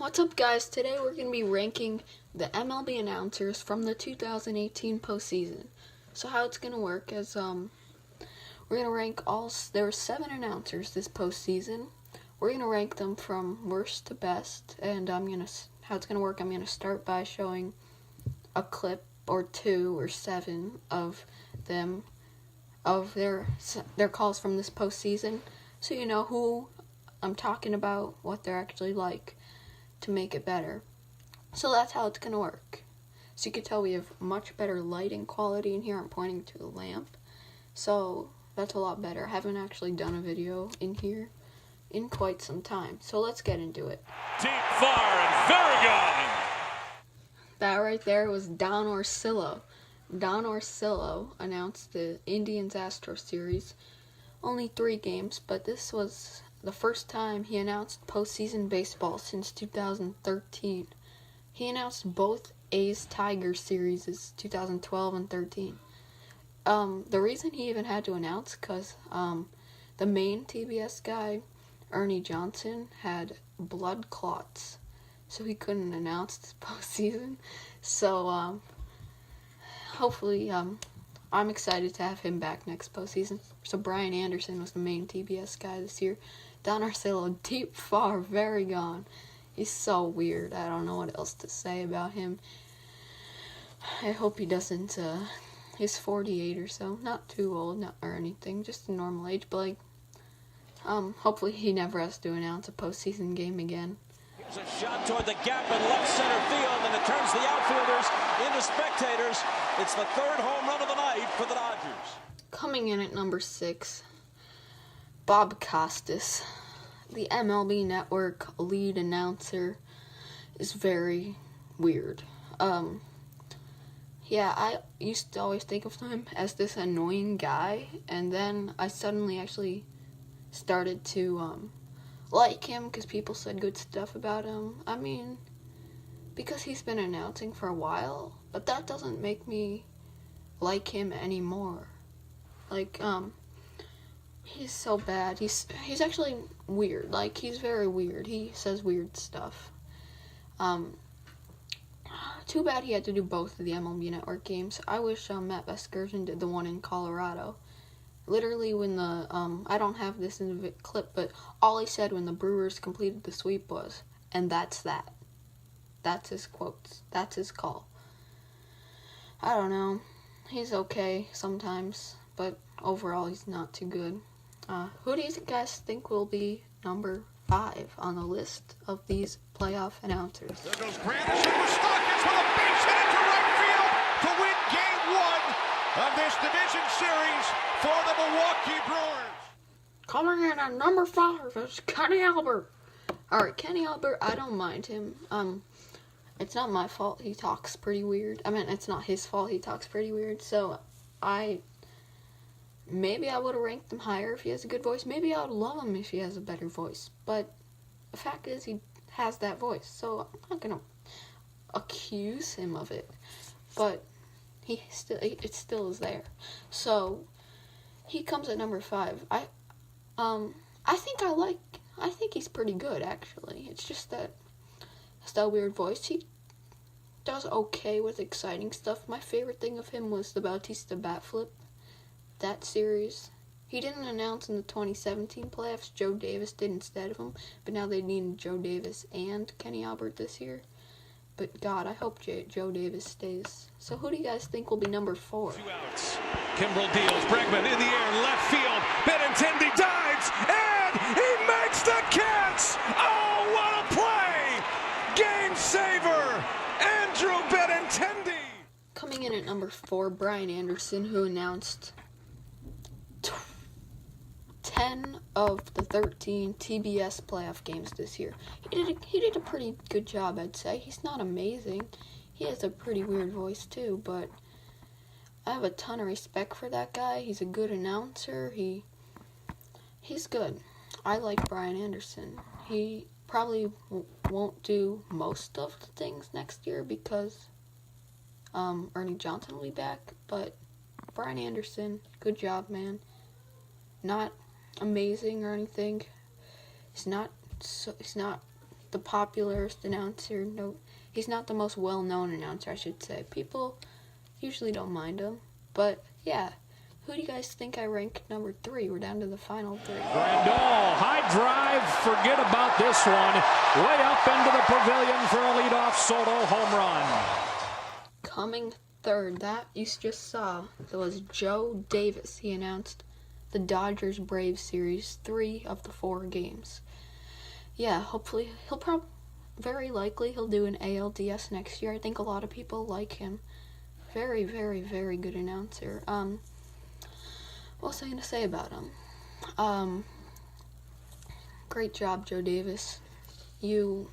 What's up, guys? Today we're going to be ranking the MLB announcers from the 2018 postseason. So how it's going to work is we're going to rank there were 7 announcers this postseason. We're going to rank them from worst to best, and how it's going to work, I'm going to start by showing a clip or 2 or 7 of them, of their calls from this postseason, so you know who I'm talking about, what they're actually like, to make it better. So that's how it's going to work. So you can tell we have much better lighting quality in here. I'm pointing to the lamp. So that's a lot better. I haven't actually done a video in here in quite some time. So let's get into it. Deep far and very gone. That right there was Don Orsillo. Don Orsillo announced the Indians-Astros series. Only 3 games, but this was the first time he announced postseason baseball since 2013. He announced both A's-Tigers series 2012 and 13. The reason he even had to announce, because the main TBS guy, Ernie Johnson, had blood clots, so he couldn't announce this postseason. So hopefully, I'm excited to have him back next postseason. So Brian Anderson was the main TBS guy this year. Don Orsillo, deep, far, very gone. He's so weird. I don't know what else to say about him. I hope he doesn't, he's 48 or so. Not too old, or anything, just a normal age, but like, hopefully he never has to announce a postseason game again. Here's a shot toward the gap in left center field, and it turns the outfielders into spectators. It's the 3rd home run of the night for the Dodgers. Coming in at number 6, Bob Costas, the MLB Network lead announcer, is very weird. Yeah, I used to always think of him as this annoying guy, and then I suddenly actually started to like him because people said good stuff about him. I mean, because he's been announcing for a while, but that doesn't make me like him anymore. Like, he's so bad. He's actually weird. Like, he's very weird. He says weird stuff. Too bad he had to do both of the MLB Network games. I wish Matt Vasgersian did the one in Colorado. Literally, when the I don't have this in the clip, but all he said when the Brewers completed the sweep was, "And that's that." That's his quotes. That's his call. I don't know. He's okay sometimes, but overall he's not too good. Who do you guys think will be number 5 on the list of these playoff announcers? There goes Brandis into Stockton with a base hit into right field to win Game 1 of this division series for the Milwaukee Brewers. Coming in at number 5 is Kenny Albert. Alright, Kenny Albert, I don't mind him. It's not my fault he talks pretty weird. I mean, it's not his fault he talks pretty weird, so maybe I would have ranked him higher if he has a good voice. Maybe I would love him if he has a better voice. But the fact is, he has that voice, so I'm not gonna accuse him of it. But it still is there. So he comes at number 5. I think he's pretty good, actually. It's just that weird voice. He does okay with exciting stuff. My favorite thing of him was the Bautista bat flip. That series. He didn't announce in the 2017 playoffs. Joe Davis did instead of him. But now they need Joe Davis and Kenny Albert this year. But God, I hope Joe Davis stays. So who do you guys think will be number 4? 2 outs. Kimbrel deals. Bregman in the air, left field. Benintendi dives, and he makes the catch. Oh, what a play! Game saver, Andrew Benintendi. Coming in at number 4, Brian Anderson, who announced 10 of the 13 TBS playoff games this year. He did a pretty good job, I'd say. He's not amazing. He has a pretty weird voice too, but I have a ton of respect for that guy. He's a good announcer. He's good. I like Brian Anderson. He probably won't do most of the things next year because Ernie Johnson will be back, but Brian Anderson, good job, man. Not amazing or anything. He's not the popularest announcer. No, he's not the most well-known announcer, I should say. People usually don't mind him. But, yeah. Who do you guys think I ranked number 3? We're down to the final 3. Grandal, high drive, forget about this one. Way up into the pavilion for a leadoff solo home run. Coming third, that you just saw, that was Joe Davis. He announced the Dodgers-Braves series, 3 of the 4 games. Yeah, hopefully, very likely he'll do an ALDS next year. I think a lot of people like him. Very, very, very good announcer. What was I going to say about him? Great job, Joe Davis. He's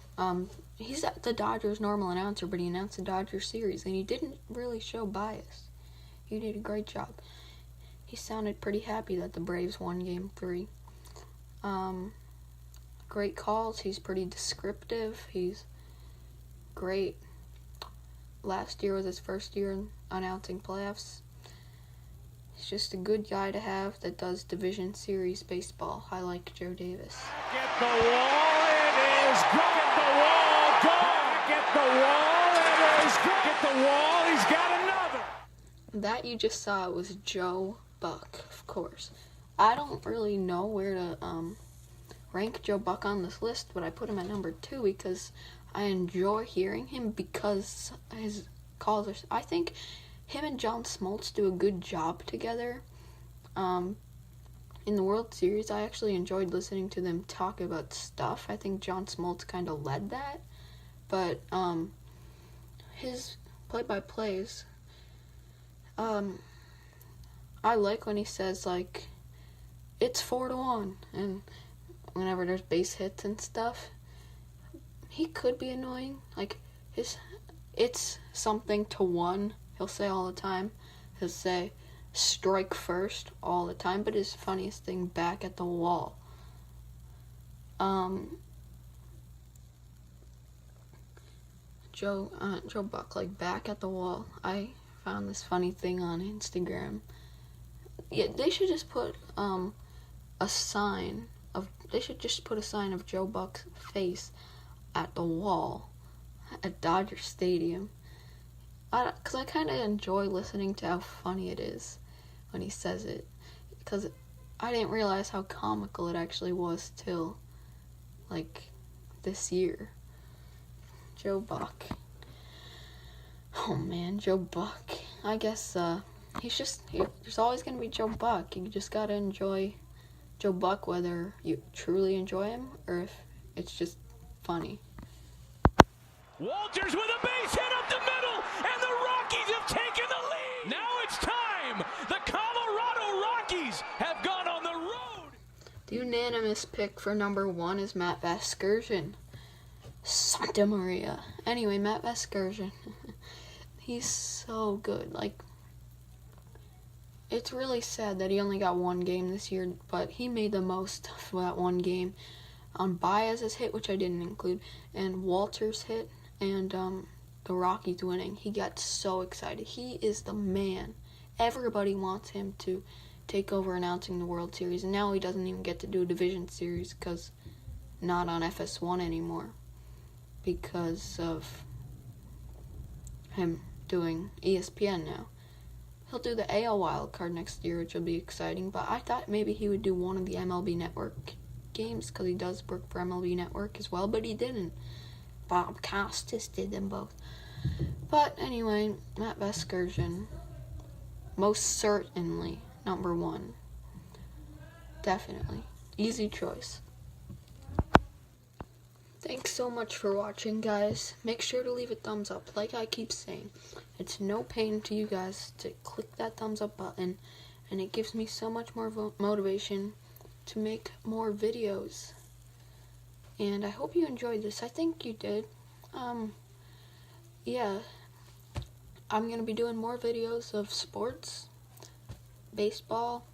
the Dodgers' normal announcer, but he announced the Dodgers series, and he didn't really show bias. He did a great job. He sounded pretty happy that the Braves won Game 3. Great calls. He's pretty descriptive. He's great. Last year was his first year in announcing playoffs. He's just a good guy to have that does division series baseball. I like Joe Davis. Get the wall, it is gone. Get the wall, gone. Get the wall, it is gone. Get the wall, he's got another. That you just saw was Joe Buck, of course. I don't really know where to rank Joe Buck on this list, but I put him at number 2 because I enjoy hearing him because his calls are... I think him and John Smoltz do a good job together. In the World Series, I actually enjoyed listening to them talk about stuff. I think John Smoltz kind of led that. But his play-by-plays, I like when he says, like, it's 4-1, and whenever there's base hits and stuff, he could be annoying. Like, it's something to 1, he'll say all the time. He'll say, strike first all the time, but his funniest thing, back at the wall. Joe Buck, like, back at the wall. I found this funny thing on Instagram. Yeah, they should just put a sign of Joe Buck's face at the wall at Dodger Stadium. Because I kind of enjoy listening to how funny it is when he says it. Because I didn't realize how comical it actually was till, like, this year. Joe Buck. Oh man, Joe Buck. I guess there's always going to be Joe Buck. You just got to enjoy Joe Buck, whether you truly enjoy him or if it's just funny. Walters with a base hit up the middle, and the Rockies have taken the lead. Now it's time. The Colorado Rockies have gone on the road. The unanimous pick for number 1 is Matt Vasgersian. Santa Maria. Anyway, Matt Vasgersian. He's so good. Like, it's really sad that he only got 1 game this year, but he made the most of that 1 game. On Baez's hit, which I didn't include, and Walter's hit, and the Rockies winning, he got so excited. He is the man. Everybody wants him to take over announcing the World Series, and now he doesn't even get to do a division series because not on FS1 anymore because of him doing ESPN now. He'll do the AL wildcard next year, which will be exciting, but I thought maybe he would do one of the MLB Network games because he does work for MLB Network as well, but he didn't. Bob Costas did them both. But anyway, Matt Vasgersian, most certainly number 1. Definitely. Easy choice. Thanks so much for watching, guys. Make sure to leave a thumbs up. Like I keep saying, it's no pain to you guys to click that thumbs up button, and it gives me so much more motivation to make more videos. And I hope you enjoyed this. I think you did. Yeah. I'm going to be doing more videos of sports, baseball,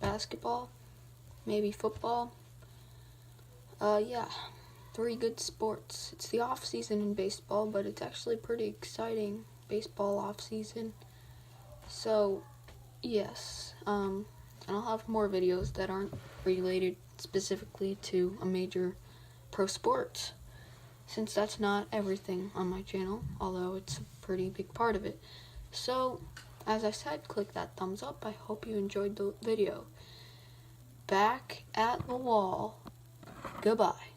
basketball, maybe football. Yeah. 3 good sports. It's the off season in baseball, but it's actually pretty exciting baseball off season. So, yes. And I'll have more videos that aren't related specifically to a major pro sport. since that's not everything on my channel, although it's a pretty big part of it. So, as I said, click that thumbs up. I hope you enjoyed the video. Back at the wall. Goodbye.